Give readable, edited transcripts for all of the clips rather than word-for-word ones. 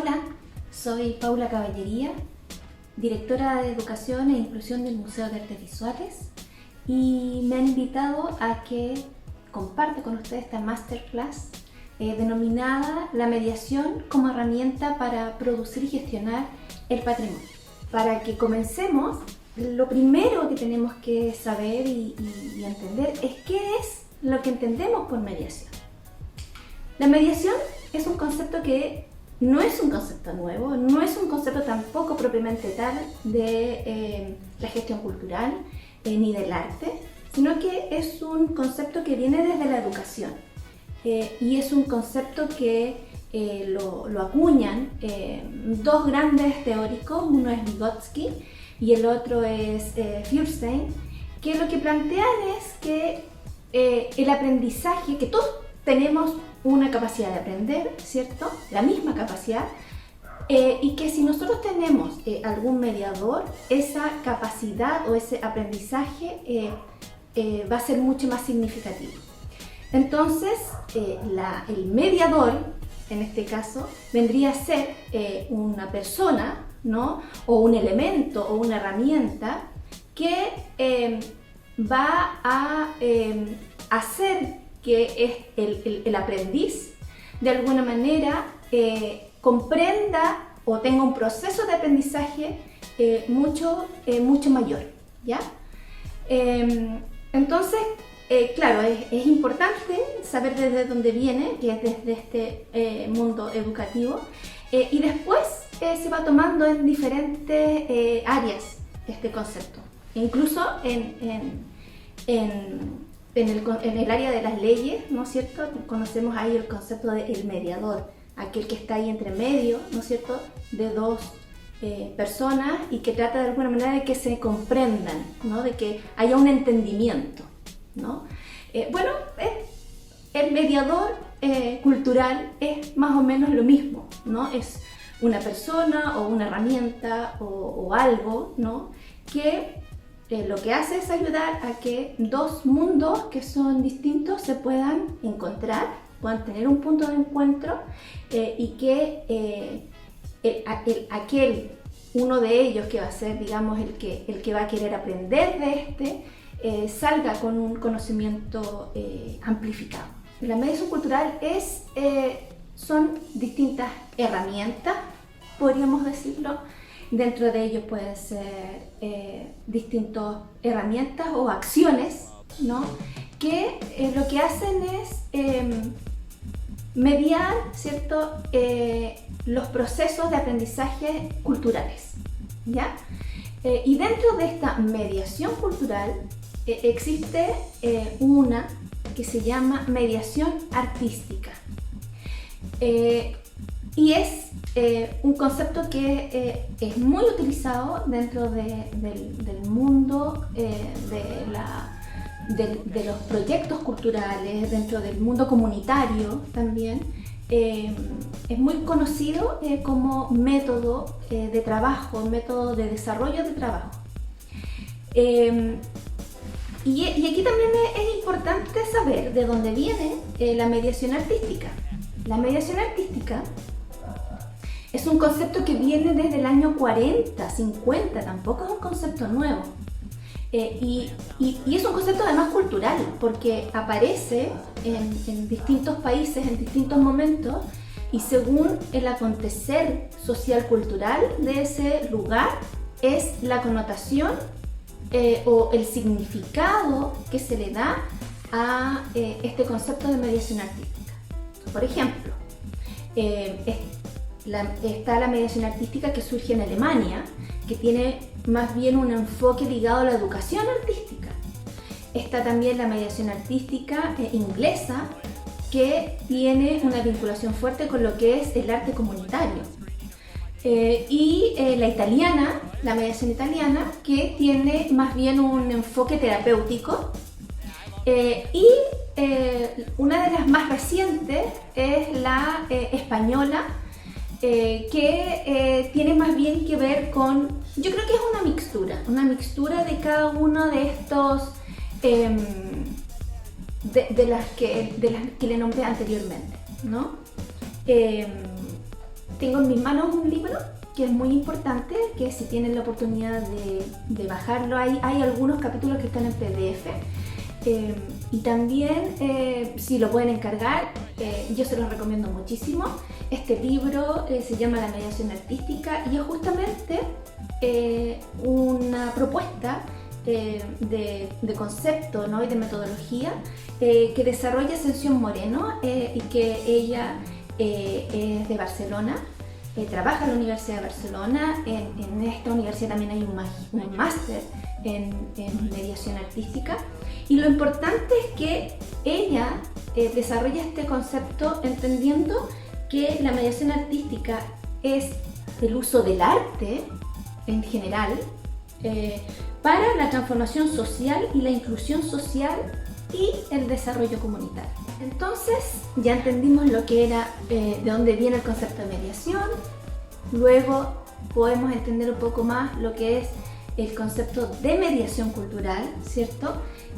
Hola, soy Paula Caballería, directora de Educación e Inclusión del Museo de Artes Visuales, y me han invitado a que comparte con ustedes esta masterclass denominada La mediación como herramienta para producir y gestionar el patrimonio. Para que comencemos, lo primero que tenemos que saber y entender es qué es lo que entendemos por mediación. La mediación es un concepto que no es un concepto nuevo, no es un concepto tampoco propiamente tal de la gestión cultural ni del arte, sino que es un concepto que viene desde la educación y es un concepto que lo acuñan dos grandes teóricos, uno es Vygotsky y el otro es Feuerstein, que lo que plantean es que el aprendizaje, que todos tenemos una capacidad de aprender, ¿cierto? La misma capacidad, y que si nosotros tenemos algún mediador, esa capacidad o ese aprendizaje va a ser mucho más significativo. Entonces, el mediador, en este caso, vendría a ser una persona, ¿no? O un elemento o una herramienta que va a hacer que el aprendiz de alguna manera comprenda o tenga un proceso de aprendizaje mucho mayor, ¿ya? Entonces, claro, es importante saber desde dónde viene, que es desde este mundo educativo, y después se va tomando en diferentes áreas este concepto, incluso en el área de las leyes, ¿no es cierto? Conocemos ahí el concepto del mediador, aquel que está ahí entre medio, ¿no es cierto?, de dos personas y que trata de alguna manera de que se comprendan, ¿no?, de que haya un entendimiento, ¿no? Bueno, el mediador cultural es más o menos lo mismo, ¿no? Es una persona o una herramienta o algo, ¿no?, que lo que hace es ayudar a que dos mundos que son distintos se puedan encontrar, puedan tener un punto de encuentro y que aquel uno de ellos que va a ser, digamos, el que va a querer aprender de salga con un conocimiento amplificado. La mediación cultural son distintas herramientas, podríamos decirlo. Dentro de ellos pueden ser distintas herramientas o acciones, ¿no?, que lo que hacen es mediar, ¿cierto?, los procesos de aprendizaje culturales, ¿ya? Y dentro de esta mediación cultural existe una que se llama mediación artística. Y es un concepto que es muy utilizado dentro del mundo de los proyectos culturales, dentro del mundo comunitario también. Es muy conocido como método de trabajo, método de desarrollo de trabajo. Y aquí también es importante saber de dónde viene la mediación artística. La mediación artística es un concepto que viene desde el año 40, 50, tampoco es un concepto nuevo. Y es un concepto además cultural, porque aparece en distintos países, en distintos momentos, y según el acontecer social cultural de ese lugar, es la connotación o el significado que se le da a este concepto de mediación artística. Por ejemplo, está la mediación artística que surge en Alemania, que tiene más bien un enfoque ligado a la educación artística. Está también la mediación artística inglesa, que tiene una vinculación fuerte con lo que es el arte comunitario. Y la italiana, la mediación italiana, que tiene más bien un enfoque terapéutico. Y una de las más recientes es la española, que tiene más bien que ver con, yo creo que es una mixtura de cada uno de estos de las que le nombré anteriormente, ¿no? tengo en mis manos un libro que es muy importante, que si tienen la oportunidad de bajarlo, hay algunos capítulos que están en PDF. Y también, si lo pueden encargar, yo se los recomiendo muchísimo. Este libro se llama La mediación artística y es justamente una propuesta de concepto, ¿no? Y de metodología que desarrolla Ascensión Moreno y que ella es de Barcelona. Trabaja en la Universidad de Barcelona. En esta universidad también hay un máster en mediación artística. Y lo importante es que ella desarrolla este concepto entendiendo que la mediación artística es el uso del arte en general para la transformación social y la inclusión social y el desarrollo comunitario. Entonces ya entendimos lo que era, de dónde viene el concepto de mediación. Luego podemos entender un poco más lo que es el concepto de mediación cultural, ¿cierto?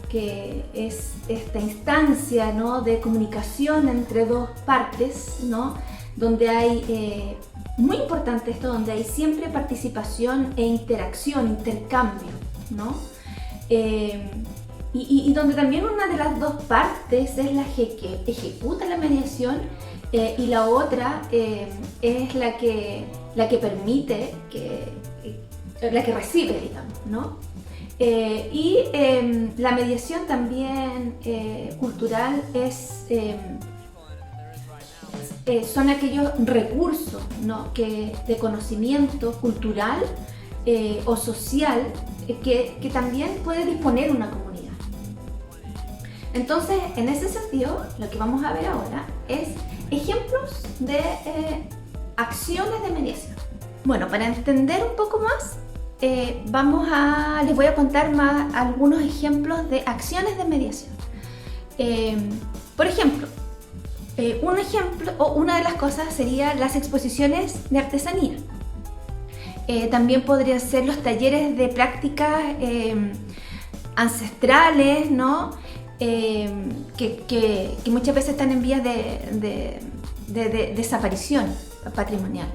Que es esta instancia, ¿no?, de comunicación entre dos partes, ¿no?, donde hay, muy importante esto, donde hay siempre participación e interacción, intercambio, ¿no? Y donde también una de las dos partes es la que ejecuta la mediación y la otra es la que permite, la que recibe, digamos, ¿no? La mediación también cultural son aquellos recursos, ¿no?, de conocimiento cultural o social que también puede disponer una comunidad. Entonces, en ese sentido, lo que vamos a ver ahora es ejemplos de acciones de mediación. Bueno, para entender un poco más, les voy a contar más algunos ejemplos de acciones de mediación. Por ejemplo, un ejemplo o una de las cosas sería las exposiciones de artesanía. También podrían ser los talleres de prácticas ancestrales, ¿no? Que muchas veces están en vías de desaparición patrimonial,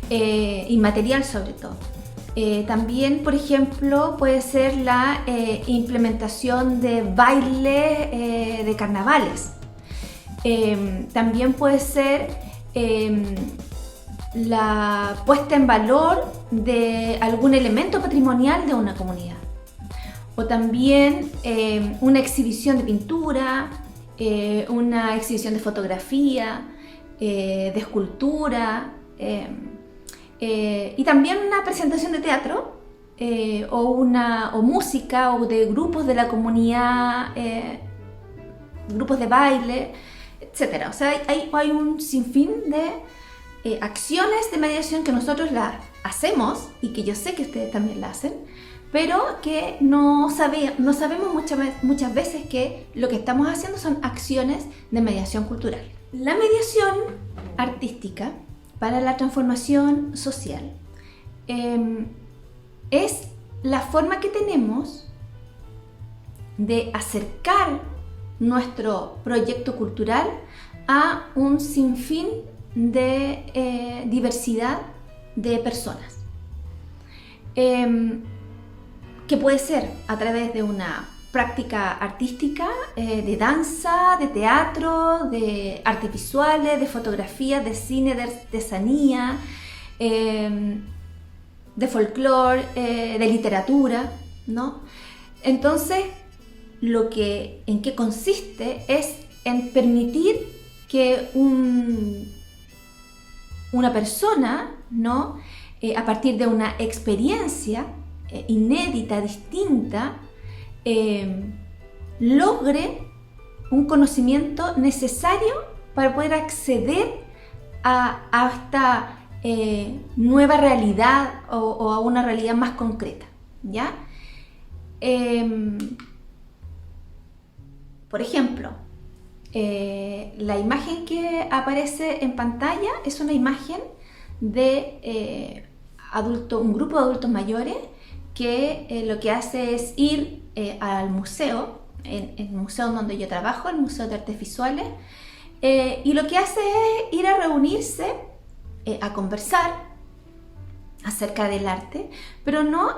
inmaterial sobre todo. También, por ejemplo, puede ser la implementación de bailes de carnavales. También puede ser la puesta en valor de algún elemento patrimonial de una comunidad. O también una exhibición de pintura, una exhibición de fotografía, de escultura, y también una presentación de teatro o música o de grupos de la comunidad, grupos de baile, etc. O sea, hay un sinfín de acciones de mediación que nosotros las hacemos y que yo sé que ustedes también las hacen, pero que no sabemos muchas veces que lo que estamos haciendo son acciones de mediación cultural. La mediación artística para la transformación social es la forma que tenemos de acercar nuestro proyecto cultural a un sinfín de diversidad de personas. Que puede ser a través de una práctica artística, de danza, de teatro, de artes visuales, de fotografía, de cine, de artesanía, de folclore, de literatura, ¿no? Entonces, en qué consiste es en permitir que una persona, ¿no?, a partir de una experiencia inédita, distinta, logre un conocimiento necesario para poder acceder a esta nueva realidad o a una realidad más concreta, ¿ya? Por ejemplo, la imagen que aparece en pantalla es una imagen de un grupo de adultos mayores que lo que hace es ir al museo, en el museo donde yo trabajo, el Museo de Artes Visuales, y lo que hace es ir a reunirse a conversar acerca del arte, pero no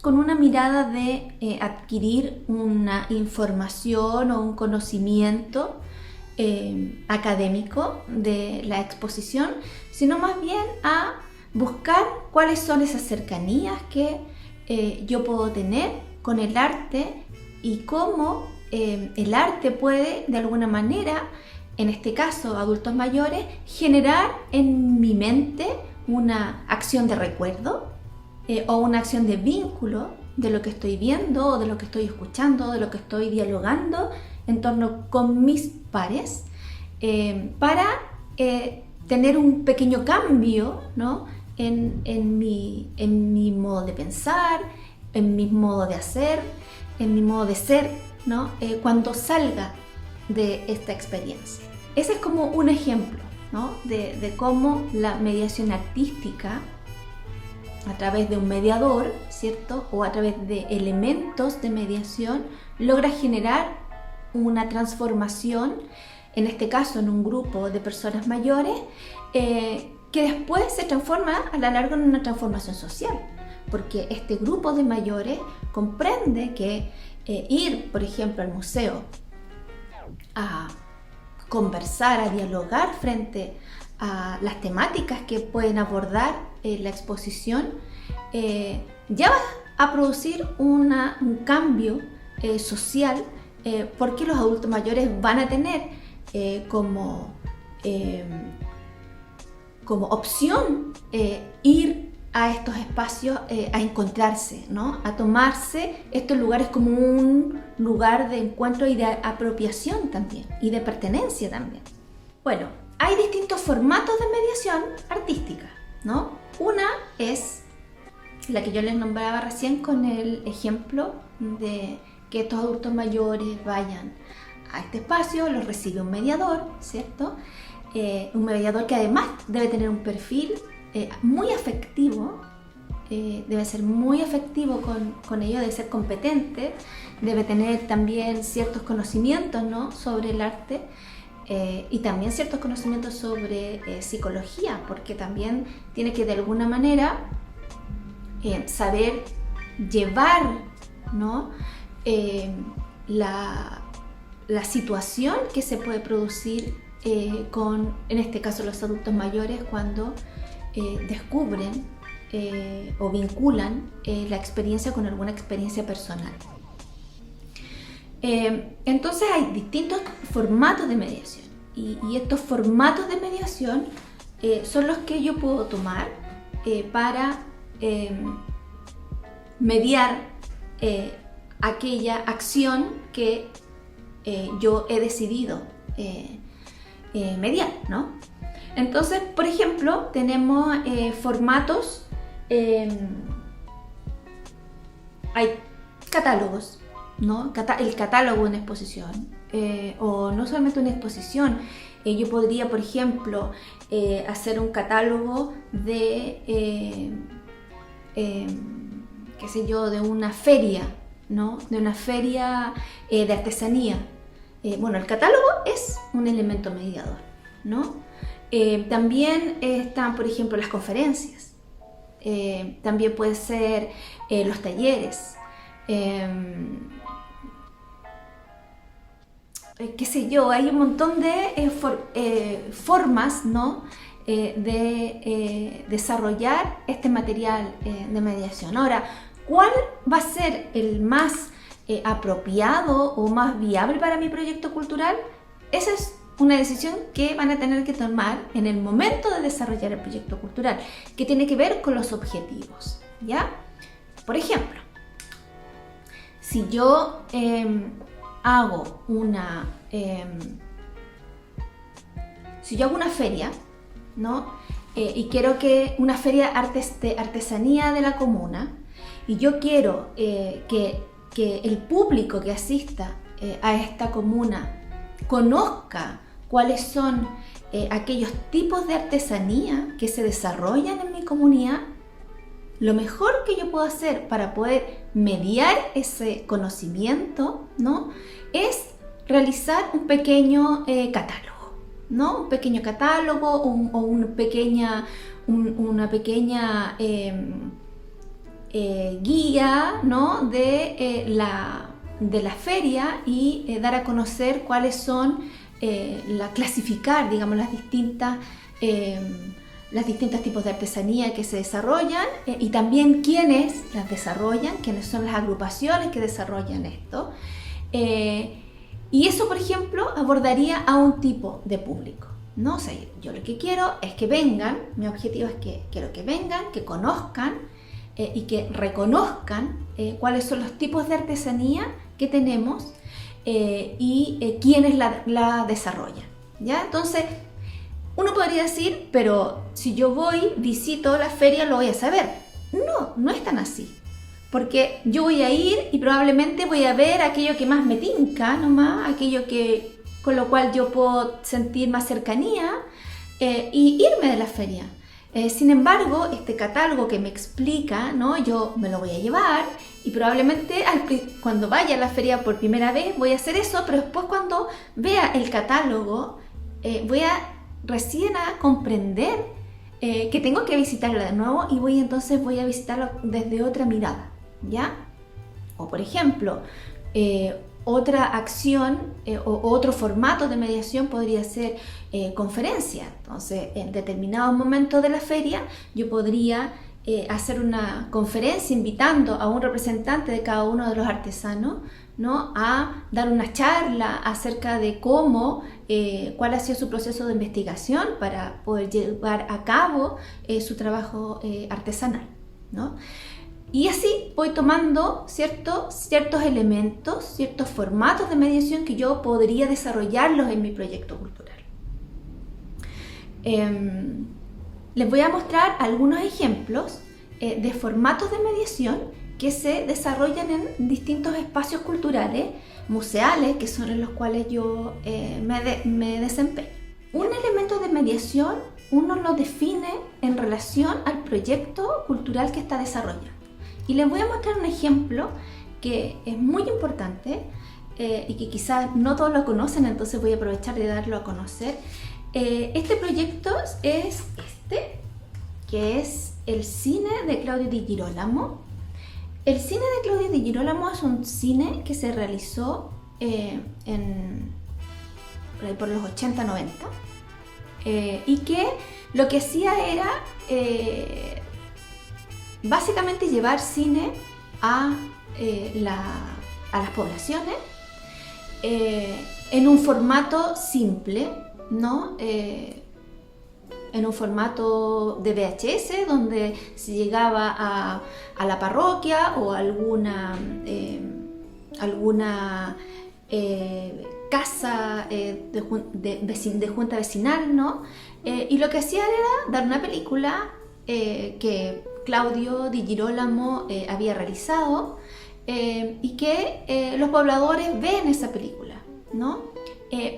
con una mirada de adquirir una información o un conocimiento académico de la exposición, sino más bien a buscar cuáles son esas cercanías que yo puedo tener con el arte y cómo el arte puede de alguna manera, en este caso adultos mayores, generar en mi mente una acción de recuerdo o una acción de vínculo de lo que estoy viendo o de lo que estoy escuchando, de lo que estoy dialogando en torno con mis pares, para tener un pequeño cambio, ¿no? en mi modo de pensar, en mi modo de hacer, en mi modo de ser, ¿no? Cuando salga de esta experiencia. Ese es como un ejemplo, ¿no? de cómo la mediación artística, a través de un mediador, ¿cierto? O a través de elementos de mediación, logra generar una transformación, en este caso en un grupo de personas mayores, que después se transforma a la larga en una transformación social, porque este grupo de mayores comprende que ir, por ejemplo, al museo a conversar, a dialogar frente a las temáticas que pueden abordar la exposición, ya va a producir un cambio social, porque los adultos mayores van a tener como opción ir a estos espacios a encontrarse, ¿no? A tomarse estos lugares como un lugar de encuentro y de apropiación también, y de pertenencia también. Bueno, hay distintos formatos de mediación artística, ¿no? Una es la que yo les nombraba recién con el ejemplo de que estos adultos mayores vayan a este espacio, los recibe un mediador, ¿cierto? Un mediador que además debe tener un perfil muy afectivo, debe ser muy afectivo con ello, debe ser competente, debe tener también ciertos conocimientos, ¿no? sobre el arte, y también ciertos conocimientos sobre psicología, porque también tiene que de alguna manera saber llevar, ¿no? la situación que se puede producir con, en este caso, los adultos mayores cuando descubren o vinculan la experiencia con alguna experiencia personal. Entonces hay distintos formatos de mediación y estos formatos de mediación son los que yo puedo tomar para mediar aquella acción que yo he decidido mediar, ¿no? Entonces, por ejemplo, tenemos formatos, hay catálogos, ¿no? El catálogo de una exposición, o no solamente una exposición. Yo podría, por ejemplo, hacer un catálogo de, qué sé yo, de una feria, ¿no? De una feria de artesanía. Bueno, el catálogo es un elemento mediador, ¿no? También están, por ejemplo, las conferencias. También puede ser los talleres. Qué sé yo, hay un montón de formas, ¿no? de desarrollar este material de mediación. Ahora, ¿cuál va a ser el más apropiado o más viable para mi proyecto cultural? Esa es una decisión que van a tener que tomar en el momento de desarrollar el proyecto cultural, que tiene que ver con los objetivos, ¿ya? Por ejemplo, si yo hago una feria, ¿no? Y quiero que una feria de artesanía de la comuna, y yo quiero que el público que asista a esta comuna conozca cuáles son aquellos tipos de artesanía que se desarrollan en mi comunidad, lo mejor que yo puedo hacer para poder mediar ese conocimiento, ¿no? es realizar un pequeño catálogo, ¿no? Un pequeño catálogo o una pequeña una pequeña guía, ¿no? de la feria y dar a conocer cuáles son, clasificar, digamos, las distintos tipos de artesanía que se desarrollan y también quiénes las desarrollan, quiénes son las agrupaciones que desarrollan esto. Y eso, por ejemplo, abordaría a un tipo de público, ¿no? O sea, yo lo que quiero es que vengan, mi objetivo es que quiero que vengan, que conozcan y que reconozcan cuáles son los tipos de artesanía que tenemos y quiénes la desarrollan, ¿ya? Entonces, uno podría decir, pero si yo voy, visito la feria, lo voy a saber. No, no es tan así. Porque yo voy a ir y probablemente voy a ver aquello que más me tinca, nomás, aquello con lo cual yo puedo sentir más cercanía y irme de la feria. Sin embargo, este catálogo que me explica, ¿no? Yo me lo voy a llevar y probablemente cuando vaya a la feria por primera vez voy a hacer eso, pero después cuando vea el catálogo voy a recién a comprender que tengo que visitarlo de nuevo y entonces voy a visitarlo desde otra mirada, ¿ya? O por ejemplo, otra acción o otro formato de mediación podría ser conferencia. Entonces, en determinados momentos de la feria yo podría hacer una conferencia invitando a un representante de cada uno de los artesanos, ¿no? A dar una charla acerca de cuál ha sido su proceso de investigación para poder llevar a cabo su trabajo artesanal, ¿no? Y así voy tomando ciertos elementos, ciertos formatos de mediación que yo podría desarrollarlos en mi proyecto cultural. Les voy a mostrar algunos ejemplos de formatos de mediación que se desarrollan en distintos espacios culturales, museales, que son en los cuales yo me desempeño. Un elemento de mediación uno lo define en relación al proyecto cultural que está desarrollando. Y les voy a mostrar un ejemplo que es muy importante y que quizás no todos lo conocen, entonces voy a aprovechar de darlo a conocer. Este proyecto es que es el cine de Claudio Di Girolamo. El cine de Claudio Di Girolamo es un cine que se realizó por los 80-90 y que lo que hacía era básicamente llevar cine a las poblaciones en un formato simple, ¿no? En un formato de VHS donde se llegaba a la parroquia o alguna casa de junta vecinal, ¿no? Y lo que hacían era dar una película que Claudio Di Girolamo había realizado y que los pobladores ven esa película, ¿no?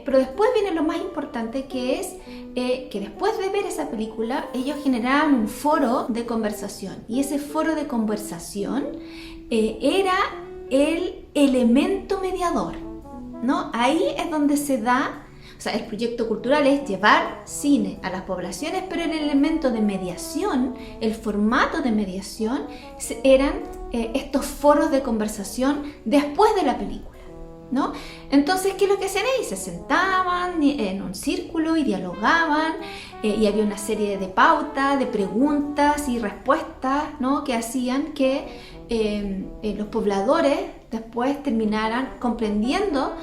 Pero después viene lo más importante, que es que después de ver esa película ellos generaban un foro de conversación y ese foro de conversación era el elemento mediador, ¿no? Ahí es donde se da, o sea, el proyecto cultural es llevar cine a las poblaciones, pero el elemento de mediación, el formato de mediación eran estos foros de conversación después de la película, ¿no? Entonces, ¿qué es lo que hacían ahí? Se sentaban en un círculo y dialogaban y había una serie de pautas, de preguntas y respuestas, ¿no? Que hacían que los pobladores después terminaran comprendiendo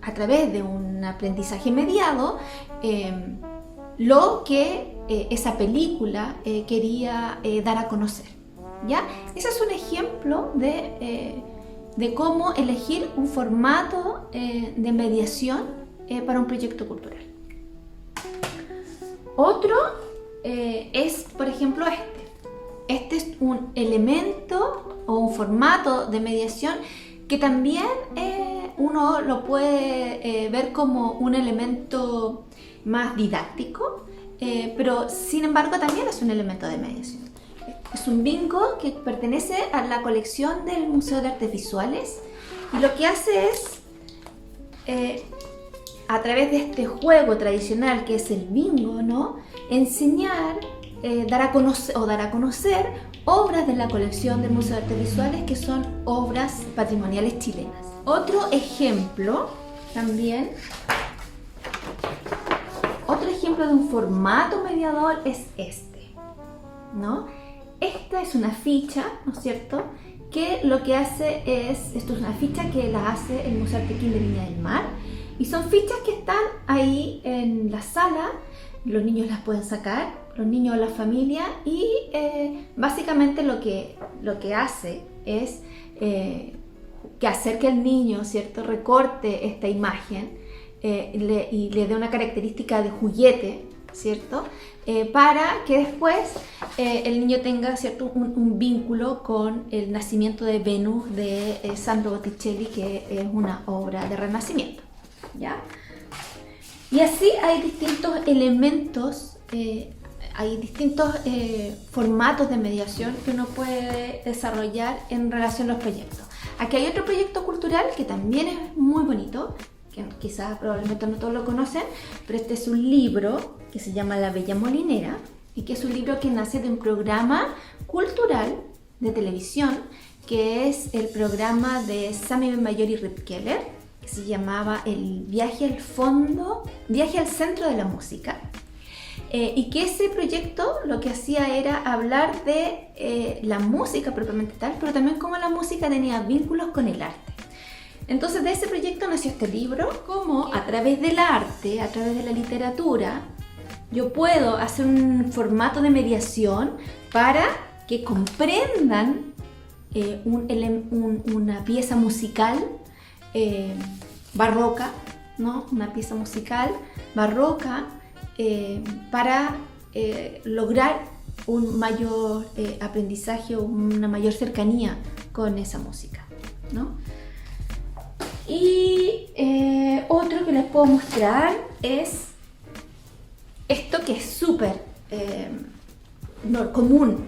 a través de un aprendizaje mediado lo que esa película quería dar a conocer, ¿ya? Ese es un ejemplo de cómo elegir un formato de mediación para un proyecto cultural. Otro es, por ejemplo, este es un elemento o un formato de mediación que también uno lo puede ver como un elemento más didáctico, pero sin embargo también es un elemento de mediación. Es un bingo que pertenece a la colección del Museo de Artes Visuales y lo que hace es a través de este juego tradicional que es el bingo, ¿no? Enseñar, dar a conocer obras de la colección del Museo de Artes Visuales que son obras patrimoniales chilenas. Otro ejemplo también, otro ejemplo de un formato mediador es este, ¿no? Esta es una ficha, ¿no es cierto?, que lo que hace es, esto es una ficha que la hace el Museo Artequín de Viña del Mar, y son fichas que están ahí en la sala, los niños las pueden sacar, los niños o la familia, y básicamente lo que hace es que hacer que el niño, ¿cierto?, recorte esta imagen y le dé una característica de juguete, ¿cierto?, para que después el niño tenga, ¿cierto?, un vínculo con el nacimiento de Venus de Sandro Botticelli, que es una obra de Renacimiento, ¿ya? Y así hay distintos elementos, hay distintos formatos de mediación que uno puede desarrollar en relación a los proyectos. Aquí hay otro proyecto cultural que también es muy bonito, que quizás probablemente no todos lo conocen, pero este es un libro que se llama La Bella Molinera, y que es un libro que nace de un programa cultural de televisión, que es el programa de Sami Ben-Mayor y Rip Keller, que se llamaba El Viaje al Centro de la Música, y que ese proyecto lo que hacía era hablar de la música propiamente tal, pero también cómo la música tenía vínculos con el arte. Entonces de ese proyecto nació este libro, cómo a través del arte, a través de la literatura, yo puedo hacer un formato de mediación para que comprendan una pieza musical barroca, ¿no? Una pieza musical barroca para lograr un mayor aprendizaje, una mayor cercanía con esa música, ¿no? Y otro que les puedo mostrar es esto, que es súper común,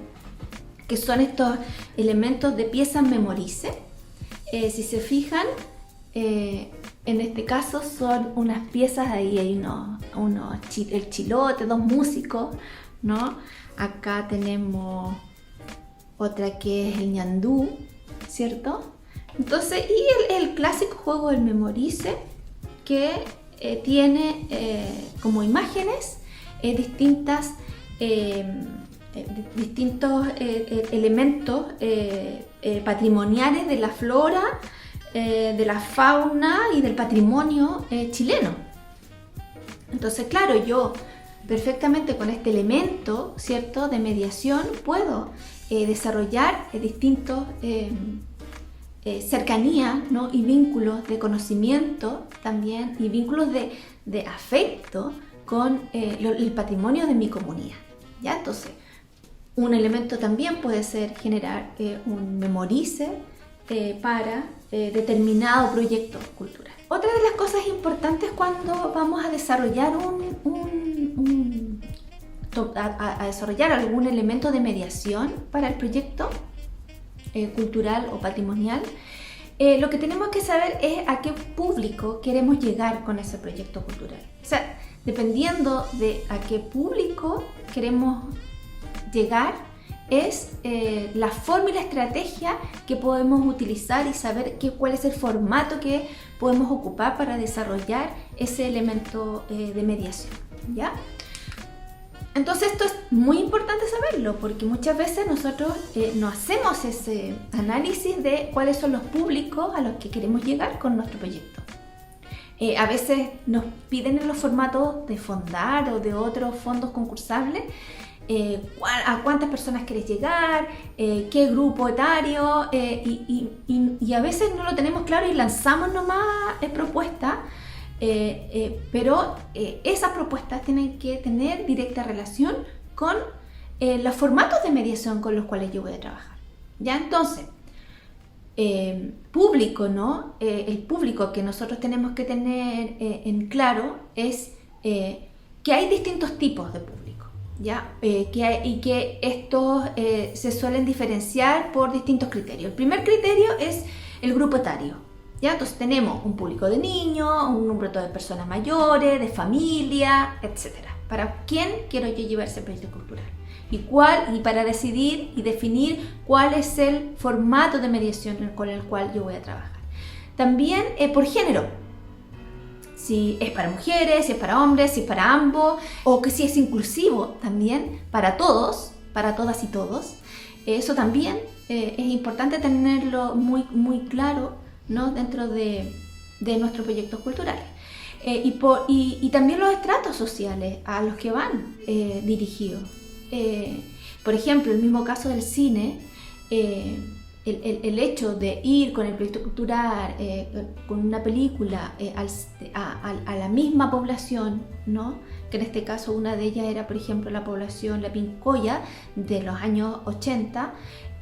que son estos elementos de piezas memorice. Si se fijan, en este caso son unas piezas, ahí hay el chilote, dos músicos, ¿no? Acá tenemos otra que es el ñandú, ¿cierto? Entonces, y el clásico juego del memorice, que tiene como imágenes distintos elementos patrimoniales de la flora, de la fauna y del patrimonio chileno. Entonces, claro, yo perfectamente con este elemento, ¿cierto?, de mediación puedo desarrollar distintos cercanía, ¿no?, y vínculos de conocimiento también, y vínculos de afecto con el patrimonio de mi comunidad, ¿ya? Entonces, un elemento también puede ser generar un memorice para determinado proyecto cultural. Otra de las cosas importantes cuando vamos a desarrollar a desarrollar algún elemento de mediación para el proyecto cultural o patrimonial, lo que tenemos que saber es a qué público queremos llegar con ese proyecto cultural. O sea, dependiendo de a qué público queremos llegar, es la forma y la estrategia que podemos utilizar y saber cuál es el formato que podemos ocupar para desarrollar ese elemento de mediación, ¿ya? Entonces esto es muy importante saberlo, porque muchas veces nosotros no hacemos ese análisis de cuáles son los públicos a los que queremos llegar con nuestro proyecto. A veces nos piden en los formatos de Fondar o de otros fondos concursables a cuántas personas quieres llegar, qué grupo etario, y a veces no lo tenemos claro y lanzamos nomás propuestas. Pero esas propuestas tienen que tener directa relación con los formatos de mediación con los cuales yo voy a trabajar, ¿ya? Entonces, público, ¿no? El público que nosotros tenemos que tener en claro es que hay distintos tipos de público, ¿ya? Y que estos se suelen diferenciar por distintos criterios. El primer criterio es el grupo etario, ¿Ya? Entonces tenemos un público de niños, un número de personas mayores, de familia, etc. ¿Para quién quiero yo llevar ese proyecto cultural? Y para decidir y definir cuál es el formato de mediación con el cual yo voy a trabajar. También por género, si es para mujeres, si es para hombres, si es para ambos, o que si es inclusivo también para todos, para todas y todos. Eso también es importante tenerlo muy claro, ¿no? Dentro de nuestros proyectos culturales. Y también los estratos sociales a los que van dirigidos. Por ejemplo, el mismo caso del cine, el hecho de ir con el proyecto cultural, con una película a la misma población, ¿no? Que en este caso una de ellas era, por ejemplo, la población La Pincoya de los años 80,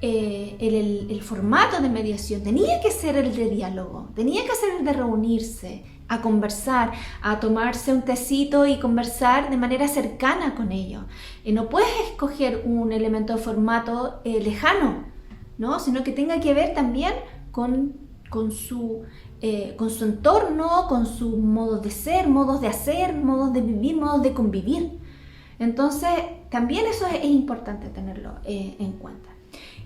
el formato de mediación tenía que ser el de diálogo, tenía que ser el de reunirse, a conversar, a tomarse un tecito y conversar de manera cercana con ellos. No puedes escoger un elemento de formato lejano, ¿no? Sino que tenga que ver también con su entorno, con sus modos de ser, modos de hacer, modos de vivir, modos de convivir. Entonces, también eso es importante tenerlo en cuenta.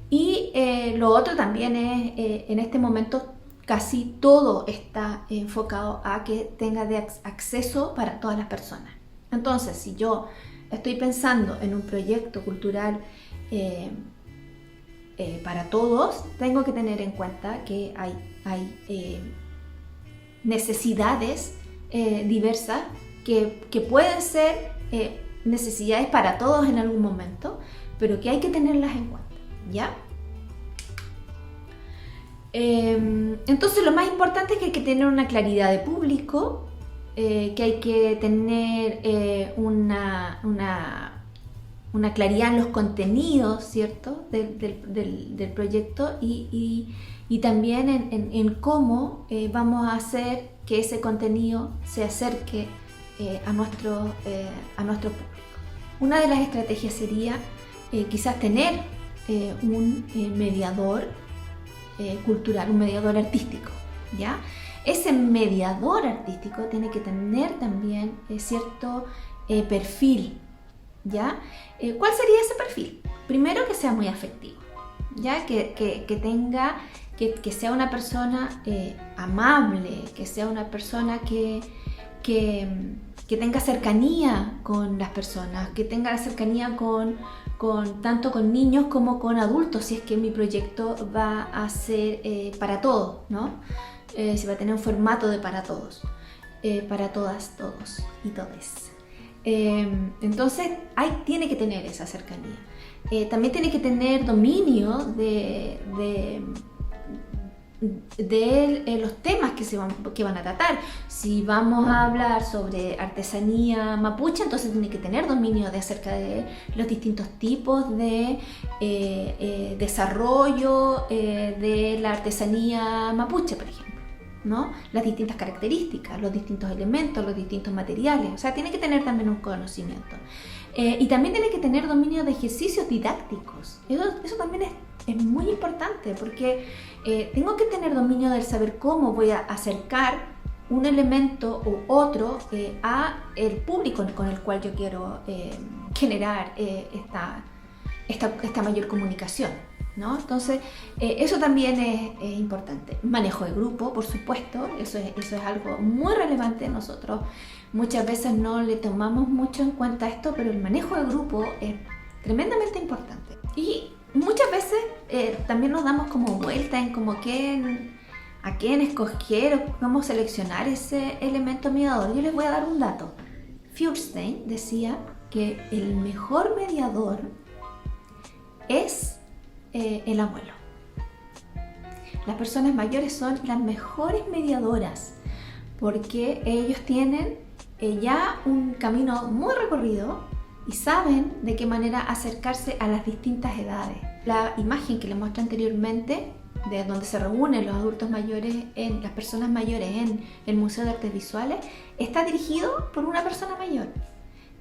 Y lo otro también es, en este momento, casi todo está enfocado a que tenga de acceso para todas las personas. Entonces, si yo estoy pensando en un proyecto cultural para todos, tengo que tener en cuenta que hay necesidades diversas que pueden ser necesidades para todos en algún momento, pero que hay que tenerlas en cuenta, ¿ya? Entonces lo más importante es que hay que tener una claridad de público, que hay que tener una claridad en los contenidos, ¿cierto? del proyecto y también en cómo vamos a hacer que ese contenido se acerque a nuestro público. Una de las estrategias sería quizás tener un mediador cultural, un mediador artístico, ¿ya? Ese mediador artístico tiene que tener también cierto perfil, ¿ya? ¿Cuál sería ese perfil? Primero, que sea muy afectivo, ¿ya? Que sea una persona amable, que sea una persona que tenga cercanía con las personas, que tenga cercanía tanto con niños como con adultos, si es que mi proyecto va a ser para todos, ¿no? Si va a tener un formato de para todos, para todas, todos y todes. Entonces, tiene que tener esa cercanía. También tiene que tener dominio de los temas que van a tratar. Si vamos a hablar sobre artesanía mapuche, entonces tiene que tener dominio acerca de los distintos tipos de desarrollo de la artesanía mapuche, por ejemplo, ¿no? Las distintas características, los distintos elementos, los distintos materiales. O sea, tiene que tener también un conocimiento. Y también tiene que tener dominio de ejercicios didácticos. Eso también es muy importante, porque tengo que tener dominio del saber cómo voy a acercar un elemento u otro a el público con el cual yo quiero generar esta mayor comunicación, ¿no? Entonces, eso también es importante. Manejo de grupo, por supuesto, eso es algo muy relevante. Nosotros muchas veces no le tomamos mucho en cuenta esto, pero el manejo de grupo es tremendamente importante. Y muchas veces también nos damos como vuelta en como a quién escoger o cómo seleccionar ese elemento mediador. Yo les voy a dar un dato. Feuerstein decía que el mejor mediador es el abuelo. Las personas mayores son las mejores mediadoras porque ellos tienen ya un camino muy recorrido y saben de qué manera acercarse a las distintas edades. La imagen que les mostré anteriormente, de donde se reúnen los adultos mayores, las personas mayores en el Museo de Artes Visuales, está dirigido por una persona mayor.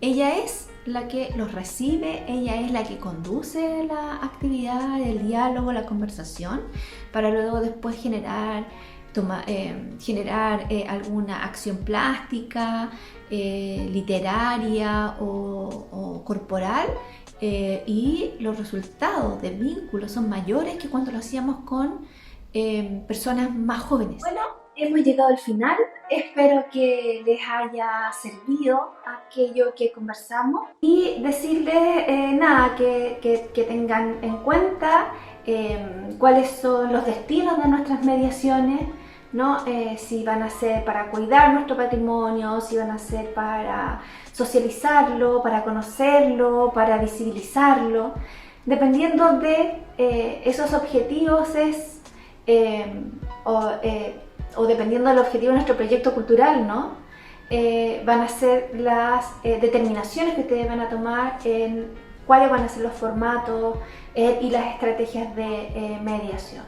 Ella es la que los recibe, ella es la que conduce la actividad, el diálogo, la conversación, para luego después generar generar alguna acción plástica, literaria o corporal, y los resultados de vínculos son mayores que cuando lo hacíamos con personas más jóvenes. Bueno, hemos llegado al final. Espero que les haya servido aquello que conversamos y decirles nada, que tengan en cuenta cuáles son los destinos de nuestras mediaciones, ¿no? Si van a ser para cuidar nuestro patrimonio, si van a ser para socializarlo, para conocerlo, para visibilizarlo. Dependiendo de esos objetivos o dependiendo del objetivo de nuestro proyecto cultural, ¿no? Van a ser las determinaciones que ustedes van a tomar en cuáles van a ser los formatos y las estrategias de mediación.